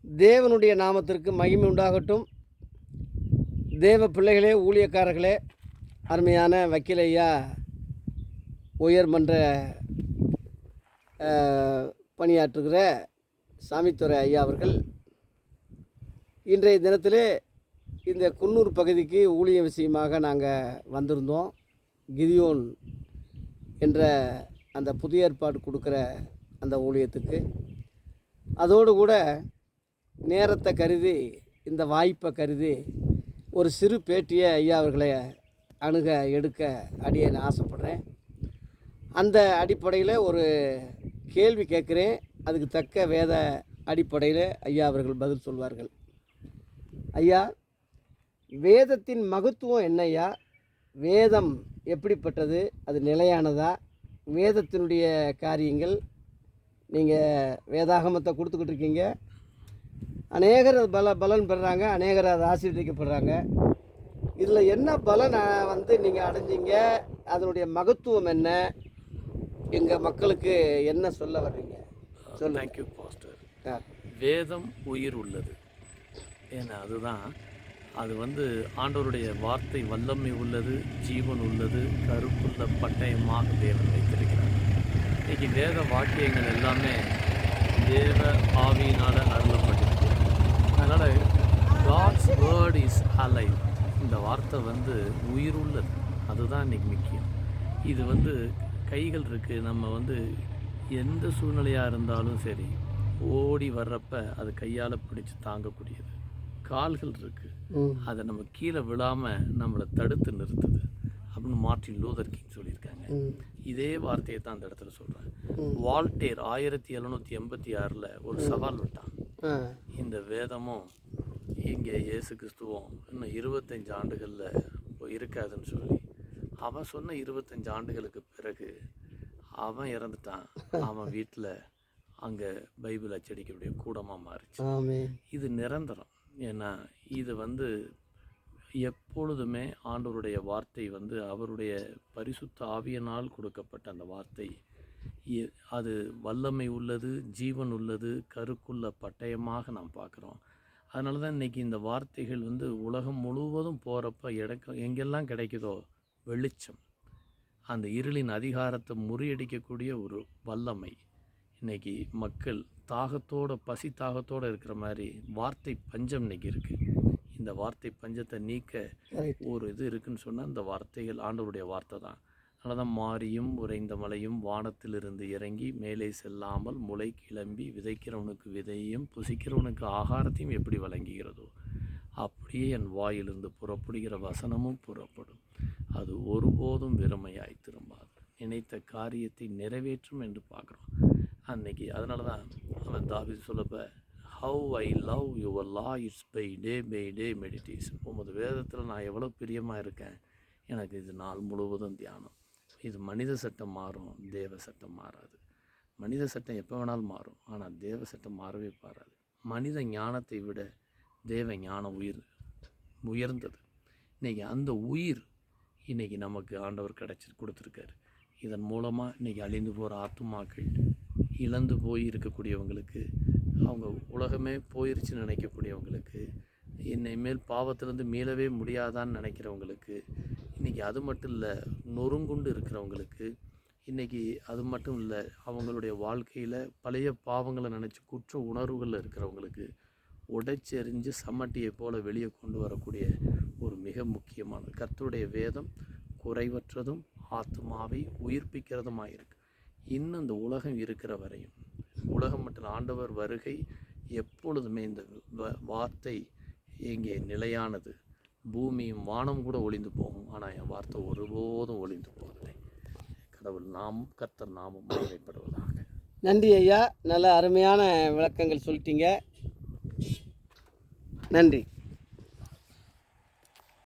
தேவனுடைய நாமத்திற்கு மகிமை உண்டாகட்டும். தேவ பிள்ளைகளே, ஊழியக்காரர்களே, அருமையான வக்கீல் ஐயா, உயர்மன்ற பணியாற்றுகிற சாமித்துறை ஐயா அவர்கள் இன்றைய தினத்திலே இந்த குன்னூர் பகுதிக்கு ஊழிய விஷயமாக நாங்கள் வந்திருந்தோம். கிதியோன் என்ற அந்த புதிய ஏற்பாடு கொடுக்குற அந்த ஊழியத்துக்கு அதோடு கூட நேரத்தை கருதி, இந்த வாய்ப்பை கருதி ஒரு சிறு பேட்டியை ஐயா அவர்களை எடுக்க நான் ஆசைப்படுறேன். அந்த அடிப்படையில் ஒரு கேள்வி கேட்குறேன். அதுக்கு தக்க வேத அடிப்படையில் ஐயா அவர்கள் பதில் சொல்வார்கள். ஐயா, வேதத்தின் மகத்துவம் என்ன ஐயா? வேதம் எப்படிப்பட்டது? அது நிலையானதா? வேதத்தினுடைய காரியங்கள், நீங்கள் வேதாகமத்தை கொடுத்துக்கிட்டு இருக்கீங்க, அநேகர் பலன் பெறுறாங்க, அநேகர் அதை ஆசீர்வதிக்கப்படுறாங்க. இதில் என்ன பலன் நீங்கள் அடைஞ்சிங்க? அதனுடைய மகத்துவம் என்ன? எங்கள் மக்களுக்கு என்ன சொல்ல வர்றீங்க? Thank you pastor. வேதம் உயிர் உள்ளது. ஏன்னா அதுதான் அது ஆண்டவருடைய வார்த்தை வல்லமை உள்ளது, ஜீவன் உள்ளது, கருப்புள்ள பட்டயமாக தேவன் வைத்திருக்கிறார். இன்றைக்கி வேத வாக்கியங்கள் எல்லாமே தேவ ஆவியினால் அருளப்பட்டிருக்கு. அதனால் காட்ஸ் வேர்ட் இஸ் அலைவ். இந்த வார்த்தை உயிர் உள்ளது. அதுதான் இன்றைக்கி முக்கியம். இது கைகள் இருக்குது. நம்ம எந்த சூழ்நிலையாக இருந்தாலும் சரி, ஓடி வர்றப்ப அது கையால் பிடிச்சி தாங்கக்கூடியது. கால்கள் இருக்குது, அதை நம்ம கீழே விழாமல் நம்மளை தடுத்து நிறுத்துது அப்படின்னு மார்ட்டின் லூதர் கிங் சொல்லியிருக்காங்க. இதே வார்த்தையை தான் அந்த இடத்துல சொல்கிறேன். வால்டேர் 1786 ஒரு சவால் விட்டான். இந்த வேதமும் இங்கே இயேசு கிறிஸ்துவும் இன்னும் 25 ஆண்டுகளில் இருக்காதுன்னு சொல்லி, அவன் சொன்ன 25 ஆண்டுகளுக்கு பிறகு அவன் இறந்துட்டான். அவன் வீட்டில் அங்கே பைபிள் அச்சடிக்கக்கூடிய கூடமாக மாறிச்சு. இது நிரந்தரம். ஏன்னா இது எப்பொழுதுமே ஆண்டவருடைய வார்த்தை அவருடைய பரிசுத்த ஆவியினால் கொடுக்கப்பட்ட அந்த வார்த்தை. அது வல்லமை உள்ளது, ஜீவன் உள்ளது, கருக்குள்ள பட்டயமாக நாம் பார்க்குறோம். அதனால தான் இன்றைக்கி இந்த வார்த்தைகள் உலகம் முழுவதும் போகிறப்ப எங்கெல்லாம் கிடைக்குதோ வெளிச்சம், அந்த இருளின் அதிகாரத்தை முறியடிக்கக்கூடிய ஒரு வல்லமை. இன்றைக்கி மக்கள் பசி தாகத்தோடு இருக்கிற மாதிரி வார்த்தை பஞ்சம் இன்றைக்கி இருக்குது. இந்த வார்த்தை பஞ்சத்தை நீக்க ஒரு இது இருக்குதுன்னு சொன்னால் அந்த வார்த்தைகள் ஆண்டவருடைய வார்த்தை தான். அதனால தான் மாரியும் உறைந்த மலையும் வானத்திலிருந்து இறங்கி மேலே செல்லாமல் முளை கிளம்பி விதைக்கிறவனுக்கு விதையும் புசிக்கிறவனுக்கு ஆகாரத்தையும் எப்படி வழங்குகிறதோ அப்படியே என் வாயிலிருந்து புறப்படுகிற வசனமும் புறப்படும். அது ஒருபோதும் வெறுமையாய் திரும்பாது, நினைத்த காரியத்தை நிறைவேற்றும் என்று பார்க்குறோம் அன்னைக்கு. அதனால தான் அவன் தாவீது சொல்லப்ப, how I love your law it's by day meditation. உமது வேதத்தில் நான் எவ்வளோ பிரியமாக இருக்கேன். எனக்கு இது நாள் முழுவதும் தியானம். இது மனித சட்டம் மாறும், தேவ சட்டம் மாறாது. மனித சட்டம் எப்போ வேணாலும் மாறும், ஆனால் தேவ சட்டம் மாறவே பாராது. மனித ஞானத்தை விட தேவ ஞானம் உயர்ந்தது. இன்றைக்கி அந்த உயிர் இன்றைக்கி நமக்கு ஆண்டவர் கொடுத்துருக்காரு. இதன் மூலமாக இன்றைக்கி அழிந்து போகிற ஆத்துமாக்கள், இழந்து போய் இருக்கக்கூடியவங்களுக்கு, அவங்க உலகமே போயிருச்சுன்னு நினைக்கக்கூடியவங்களுக்கு, இனிமேல் பாவத்திலேருந்து மீளவே முடியாதான்னு நினைக்கிறவங்களுக்கு, இன்றைக்கி அது மட்டும் இல்லை, நொறுங்குண்டு இருக்கிறவங்களுக்கு, இன்றைக்கி அது மட்டும் இல்லை, அவங்களுடைய வாழ்க்கையில் பழைய பாவங்களை நினச்சி குற்ற உணர்வுகளில் இருக்கிறவங்களுக்கு உடைச்செறிஞ்சு சம்மட்டியை போல் வெளியே கொண்டு வரக்கூடிய ஒரு மிக முக்கியமான கர்த்தருடைய வேதம் குறைவற்றதும் ஆத்மாவை உயிர்ப்பிக்கிறதுமாக இருக்குது. இன்னும் இந்த உலகம் இருக்கிற வரையும், உலகம் மற்றும் ஆண்டவர் வருகை எப்பொழுதுமே இந்த வார்த்தை இங்கே நிலையானது. பூமியும் வானம் கூட ஒளிந்து போகும், ஆனால் என் வார்த்தை ஒருபோதும் ஒளிந்து போவதில்லை. கடவுள் நாமும் கர்த்தர் நாமும் மகிமைப்படுவதாக. நன்றி ஐயா, நல்ல அருமையான விளக்கங்கள் சொல்லிட்டீங்க. நன்றி.